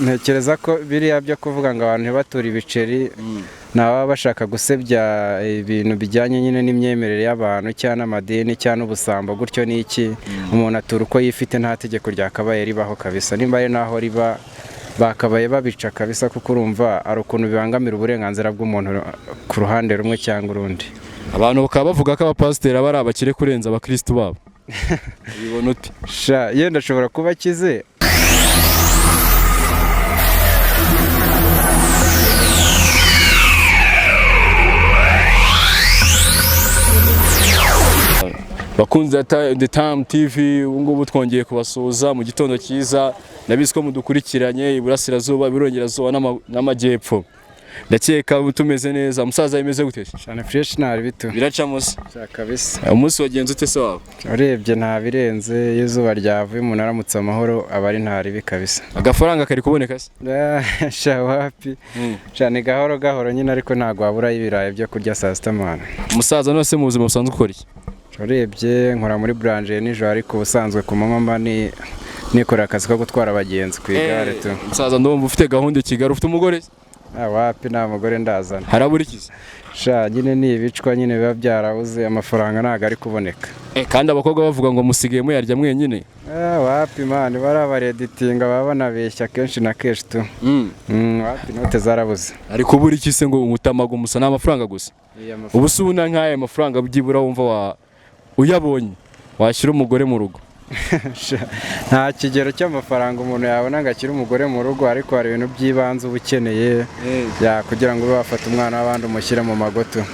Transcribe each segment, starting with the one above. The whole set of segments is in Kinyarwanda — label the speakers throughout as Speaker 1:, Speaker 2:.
Speaker 1: ntekereza ko biriya byo kuvuga ngo abantu ntibature ibiceri naba bashaka gusebya ibintu bijyanye nyine n'imyemerere y'abantu cyangwa amadini cyangwa ubusambo gutyo n'iki umuntu atura uko yifite nta tegeko ryakabaye ribaho kabisa nimba ari naho riba bakabaye babica kabisa kuko urumva ari ukuntu bibangamira uburenganzira bw'umuntu ku ruhande rumwe cyangwa urundi.
Speaker 2: Abantu bakaba bavuga ko abapasiteri aba ari abakire kurenza abakristo babo. Ubibona ute?
Speaker 1: Sha yenda ashobora kuba akize.
Speaker 2: Bakunze The Time TV ubungubu twongeye kubasuhuza mu gitondo cyiza nabizi ko mudukurikiranye iburasirazuba ibirongerazuba n'amajyepfo ndakeka tumeze neza umusaza yimeze gute
Speaker 1: cyane fresh ntari bitu
Speaker 2: biracamose
Speaker 1: kabisa
Speaker 2: umunsi wagenze ute se wawe
Speaker 1: urebye nta birenze izuba ryavuye umuntu aramutse amahoro abari ntari bikabisa
Speaker 2: agafaranga kari kuboneka se
Speaker 1: sha wapi cyane gahoro gahoro nyine ariko ntago wabura ibirayi byo kurya saa sita mana
Speaker 2: umusaza nose mu buzima busanzwe ukora iki
Speaker 1: urebye nkora muri branche nijoro ariko ubusanzwe ku mama nikora akazi ko gutwara abagenzi ku igare tu
Speaker 2: umusaza ndumva ufite gahunda Kigali ufite umugore
Speaker 1: wapi nta mugore ndazana
Speaker 2: harabura ikiza
Speaker 1: sha nyine ni ibicwa nyine biba byarabuze amafaranga ntago ari kuboneka
Speaker 2: kandi abakobwa bavuga ngo musigaye muyarya mwenyine
Speaker 1: wapi mani barabareditinga baba banabeshya kenshi na kenshi tu wapi note zarabuze
Speaker 2: ariko ubura iki se ngo umutamaga umusa n'amafaranga gusa ubu se ubona nk'aya mafaranga byibura wumva uyabonye washyira umugore mu rugo
Speaker 1: nta kigero cy'amafaranga umuntu yabona ngo akire umugore mu rugo ariko hari ibintu by'ibanze uba ukeneye kugira ngo ube wafata umwana w'abandi umushyire mu magoto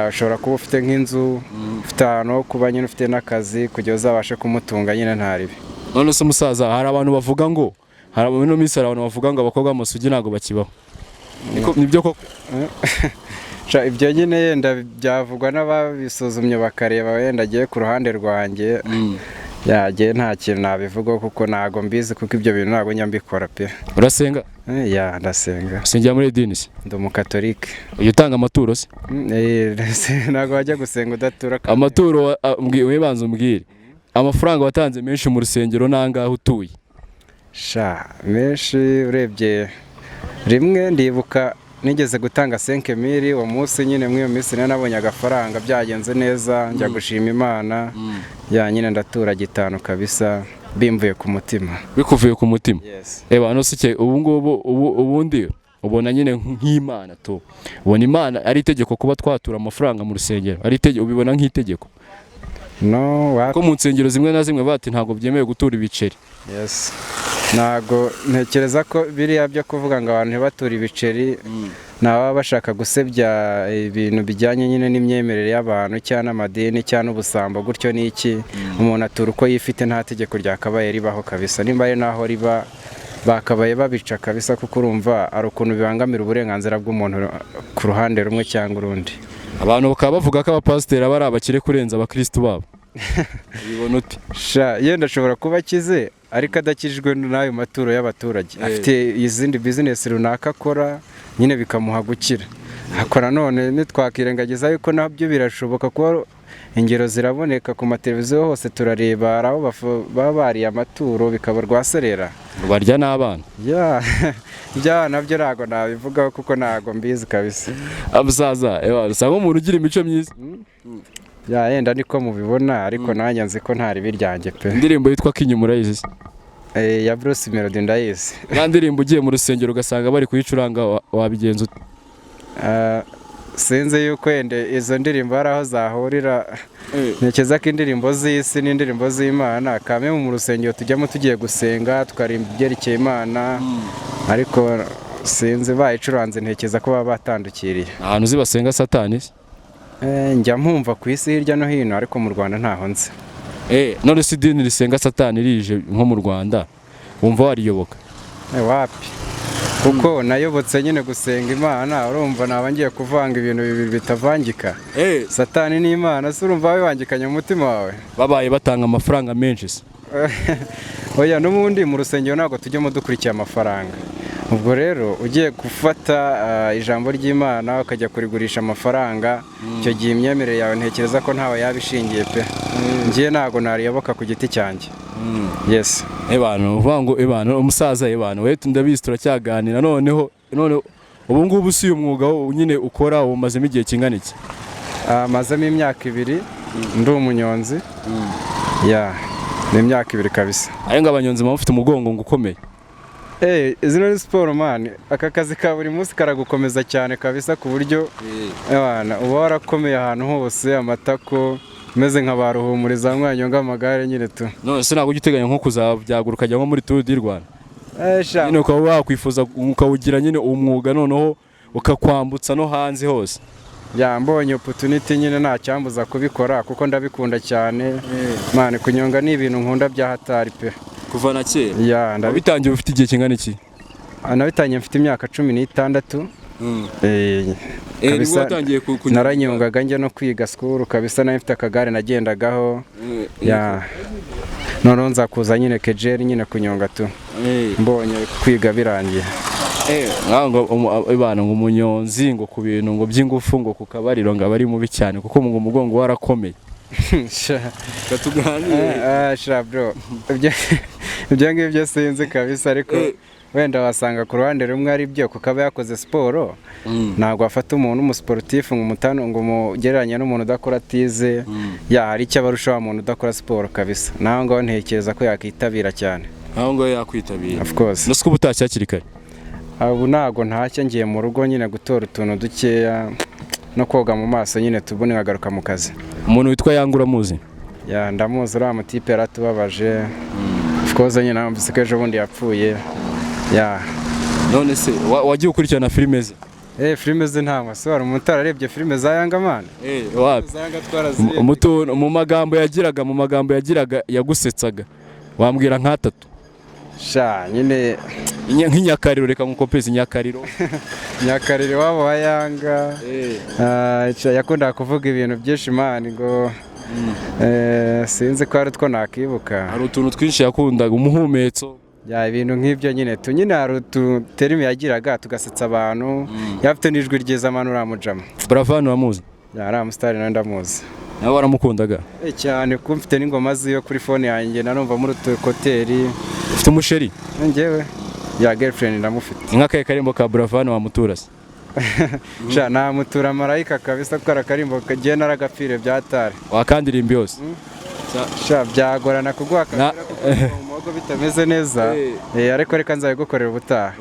Speaker 1: ushobora kuba ufite nk'inzu ufite ahantu ho kuba nyine ufite n'akazi kugira uzabashe kumutunga nyine ntaribi.
Speaker 2: None se umusaza hari abantu bavuga ngo hari mu minsi hari abantu bavuga ngo abakobwa b'amasugi ntabwo bakibaho nibyo koko
Speaker 1: ibyo nyine yenda byavugwa n'ababisuzumye bakareba wenda agiye ku ruhande rwanjye yagiye nta kintu nabivugaho kuko ntago mbizi kuko ibyo bintu ntago njya mbikora pe.
Speaker 2: Urasenga?
Speaker 1: Ndasenga.
Speaker 2: Usengera muri idini se?
Speaker 1: Ndi umukatolike.
Speaker 2: Uyu utanga amaturo se?
Speaker 1: Ntago wajya gusenga udatura.
Speaker 2: Amaturo wibanza umbwire amafaranga watanze menshi mu rusengero nangaho utuye?
Speaker 1: Sha menshi urebye rimwe ndibuka nigeze gutanga 5000 uwo munsi nyine mwiyo minsi nabonye agafaranga byagenze neza njya gushima Imana nyine ndatura gitano kabisa bimvuye ku mutima
Speaker 2: bikuvuye ku mutima. None se ubundi ubona nyine nk'Imana to ubona Imana ari itegeko kuba twatura amafaranga mu rusengero ari itegeko ubibona nk'itegeko?
Speaker 1: No
Speaker 2: ko mu nsengero zimwe na zimwe bati ntago byemewe gutura ibiceri.
Speaker 1: Ntago ntekereza ko biriya byo kuvuga ngo abantu ntibature ibiceri naba bashaka gusebya ibintu bijyanye nyine n'imyemerere y'abantu cyangwa amadini cyangwa ubusambo gutyo n'iki umuntu atura uko yifite nta tegeko ryakabaye ribaho kabisa nimba ari naho riba bakabaye babica kabisa kuko urumva ari ukuntu bibangamira uburenganzira bw'umuntu ku ruhande rumwe cyangwa urundi.
Speaker 2: Abantu bakaba bavuga ko abapasiteri aba ari abakire kurenza abakristo babo. Ubibona ute?
Speaker 1: Sha yenda ashobora kuba akize ariko adakijwe n'ayo maturo y'abaturage afite izindi business runaka akora nyine bikamuha gukira akora none nitwakirengagiza yuko nabyo birashoboka ko ingero ziraboneka ku mateleviziyo hose turareba araho baba bariye amaturo bikaba rwaserera
Speaker 2: barya n'abana
Speaker 1: nabyo ntago nabivugaho kuko ntago mbizi kabisa.
Speaker 2: Abusaza usanga umuntu ugira imico myiza
Speaker 1: yenda niko mubibona ariko nanjye nzi ko ntari biryanjye pe.
Speaker 2: Indirimbo yitwa Kinyumura yizi
Speaker 1: ya Bruce Melody ndayizi.
Speaker 2: Nta ndirimbo ugiye mu rusengero ugasanga bari kuyicuranga wabigenza ute?
Speaker 1: Sinzi yuko wende izo ndirimbo hari aho zahurira ntekereza ko indirimbo z'isi n'indirimbo z'Imana kame mu rusengero tujyamo tugiye gusenga tukarimba ibyerekeye Imana ariko sinzi bayicuranze ntekereza ko baba batandukiriye
Speaker 2: ahantu zibasenga Satani.
Speaker 1: Njya mpumva ku isi hirya no hino ariko mu Rwanda ntaho nzi.
Speaker 2: None se idini risenga Satani rije nko mu Rwanda wumva wariyoboka?
Speaker 1: Wapi kuko nayobotse nyine gusenga Imana urumva nabangiye kuvanga ibintu bibiri bitavangika. Satani n'Imana se urumva wibangikanye mu mutima wawe
Speaker 2: babaye batanga amafaranga menshi se?
Speaker 1: Oya n'ubundi mu rusengero ntabwo tujyemo dukurikiye amafaranga ubwo rero ugiye gufata ijambo ry'Imana ukajya kurigurisha amafaranga icyo gihe imyemerere yawe ntekereza ko ntawe yabishingiye pe ngiye ntago nariyoboka ku giti cyanjye. yes.
Speaker 2: Ebana uvuga ngo ebana umusaza ebana wetu ndabizi turacyaganira none ubu ngubu si umwuga nyine ukora umazemo igihe kingana iki?
Speaker 1: Mazemo imyaka 2 ndi umunyonzi. Ya ni imyaka 2 kabisa.
Speaker 2: Ayo ngabanyonzi mufite umugongo ngo ukomeye.
Speaker 1: Izino ni siporo man, aka kazi ka buri munsi karagukomeza cyane kabisa ku buryo abana uba warakomeye ahantu hose, amatako meze nka baruhumuriza mwanyonga amagare nyine tu.
Speaker 2: None se ntabwo ugiteganya nko kuzabyagura ukajya nko muri Tour du Rwanda? Nyine ukaba wakwifuza ukawugira nyine umwuga noneho ukakwambutsa no hanze hose?
Speaker 1: Ya mbonye opportunity nyine nta cyambuza kubikora kuko ndabikunda cyane. Man, kunyonga ni ibintu nkunda bya hatari pe.
Speaker 2: Kuva na kera?
Speaker 1: Ya
Speaker 2: ndabitangiye ufite igihe kingana iki?
Speaker 1: Nabitangiye mfite imyaka 16.
Speaker 2: Kabisa
Speaker 1: naranyongaga njye no kwiga school kabisa, nayo mfite akagare nagendagaho. Ya none nza kuza nyine kejeri nyine kunyonga tu. Mbonye kwiga birangiye.
Speaker 2: Ngo ibana ngo umunyonzi ngo ku bintu ngo by'ingufu ngo kukabariro ngo abari mubi cyane kuko ngo umugongo warakomeye.
Speaker 1: Sha bro, ibyo ngibyo sinzi kabisa, ariko wenda wasanga ku ruhande rumwe ari byo kukaba yakoze siporo. Ntabwo afata umuntu umusportif ngo umutano ngo umugereranya n'umuntu udakora tize. Ya hari icyo abarusha wa muntu udakora siporo kabisa. Naho ngo ntekereza ko yakitabira cyane.
Speaker 2: Naho ngo yakwitabira.
Speaker 1: Of course.
Speaker 2: Nasuko ubutashya kirikare.
Speaker 1: Ubu ntago ntacyo ngiye mu rugo nyine gutora utuntu dukeya no koga mu maso nyine tubone nkagaruka mu kazi.
Speaker 2: Umuntu witwa Yangura muzi?
Speaker 1: Ya ndamuzi, uriya mutipe yaratubabaje. Of course nyine namvise ko ejo bundi yapfuye. Ya
Speaker 2: none se wagiye ukurikirana filime ze?
Speaker 1: Filime ze nta maso, hari umuntu utarebye filime za Yanga man?
Speaker 2: Wapi? Mu magambo yagiraga yagusetsaga wambwira nk'atatu?
Speaker 1: Sha nyine
Speaker 2: nk'inyakariro, reka nkukopeze inyakariro.
Speaker 1: Nyakariro wabo wa Yanga yakundaga kuvuga ibintu byinshi man ngo sinzi ko ari two nakibuka.
Speaker 2: Hari utuntu twinshi yakundaga, umuhumetso.
Speaker 1: Ya ibintu nk'ibyo nyine tu, nyine hari ututerimi yagiraga tugasetsa abantu. Yafite n'ijwi ryiza abantu uramujama.
Speaker 2: Buravan wamuzi?
Speaker 1: Ya ari amusitari nawe ndamuzi.
Speaker 2: Nawe waramukundaga?
Speaker 1: Cyane kuko mfite n'ingoma ziyo kuri phone yanjye, nanumva muri utukoteri.
Speaker 2: Ufite umusheri?
Speaker 1: Njyewe ya girlfriend ndamufite.
Speaker 2: Nk'akaye karimbo ka Buravan wamuturase?
Speaker 1: Sha namutura marayika kabisa ko arakarimbo kagiye naragapfire byatare.
Speaker 2: Wakandirimba yose?
Speaker 1: Sha byagorana kuguha umuhogo bitameze neza. Ariko reka nzabigukorera ubutaha.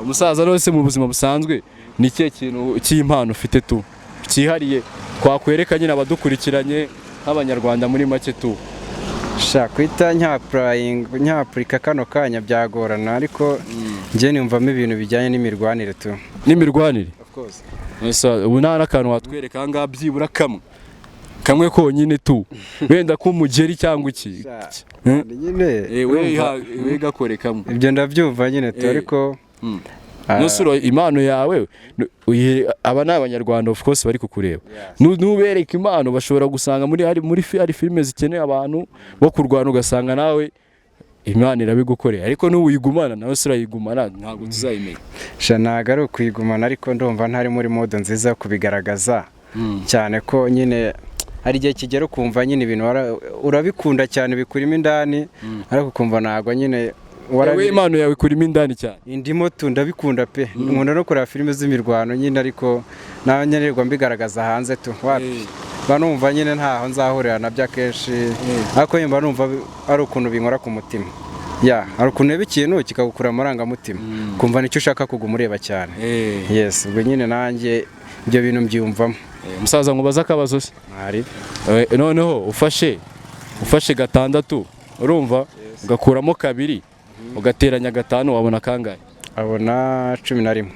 Speaker 2: Umusaza rwose mu buzima busanzwe ni ikihe kintu cy'impano ufite tu cyihariye twakwereka nyine abadukurikiranye nk'abanyarwanda muri make tu?
Speaker 1: Sha kwita nyapurika kano kanya byagorana, ariko njye nimvamo ibintu bijyanye n'imirwanire tu.
Speaker 2: N'imirwanire?
Speaker 1: Of course.
Speaker 2: Ubu nta n'akantu watwereka aha ngaha byibura kamwe konyine tu, wenda k'umugeri cyangwa iki?
Speaker 1: Nyine
Speaker 2: we gakore kamwe.
Speaker 1: Ibyo ndabyumva nyine tu, ariko
Speaker 2: nusuro impano yawe aba ni abanyarwanda of course bari kukureba. Nubereka impano bashobora gusanga muri filime zikeneye abantu bo kurwana, ugasanga nawe Imana irabigukorera, ariko n'uwigumana nawe se urayigumana ntabwo tuzayimenya.
Speaker 1: Sha ntago ari ukwigumana, ariko ndumva ntari muri mode nziza yo kubigaragaza cyane ko nyine hari igihe kigera ukumva nyine ibintu urabikunda cyane bikurimo indani, ariko ukumva ntago nyine
Speaker 2: wowe impano yawe kurimo indani cyane.
Speaker 1: Indimo tu ndabikunda pe, nkunda no kureba filime z'imirwano nyine, ariko nawe nyenerwa mbigaragaza hanze tu. Banumva nyine ntaho nzahurira nabyo akenshi, ariko yumva numva ari ukuntu binkora ku mutima. Ya hari ukuntu eba ikintu kikagukura amarangamutima, kumva nicyo ushaka kuguma ureba cyane. Yes, ubwo nyine nanjye ibyo bintu mbyumvamo.
Speaker 2: Umusaza nkubaza akabazo se? Noneho ufashe 6 urumva ugakuramo 2 ugateranya 5 wabona kangahe?
Speaker 1: Abona 11.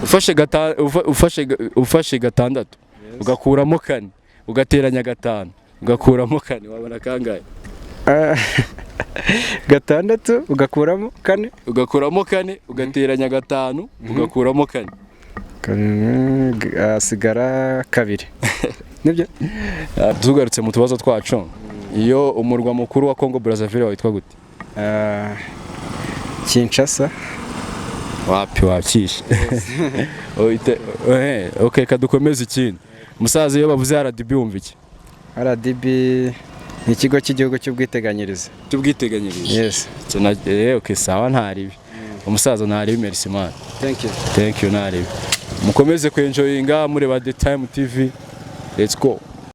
Speaker 2: Ufashe 6 ugakuramo 4 ugateranya 5 ugakuramo 4 wabona kangahe?
Speaker 1: 6 ugakuramo 4
Speaker 2: ugateranya 5 ugakuramo 4
Speaker 1: asigara 2. Nibyo?
Speaker 2: Tugarutse mu tubazo twacu, iyo umurwa mukuru wa Congo Brazzaville witwa gute?
Speaker 1: Kinshasa.
Speaker 2: Wapi wakishe? Okay, kadukomeza ikindi. Musaza iyo bavuze RDB wumva iki?
Speaker 1: RDB ni ikigo cy'igihugu cy'ubwiteganyirize.
Speaker 2: Cy'ubwiteganyirize.
Speaker 1: Yes.
Speaker 2: Okay, sawa ntaribi. Umusaza ntaribi, merci man.
Speaker 1: Thank you.
Speaker 2: Thank you ntaribi. Mukomeze kwenjoyinga mureba The Time TV. Let's go.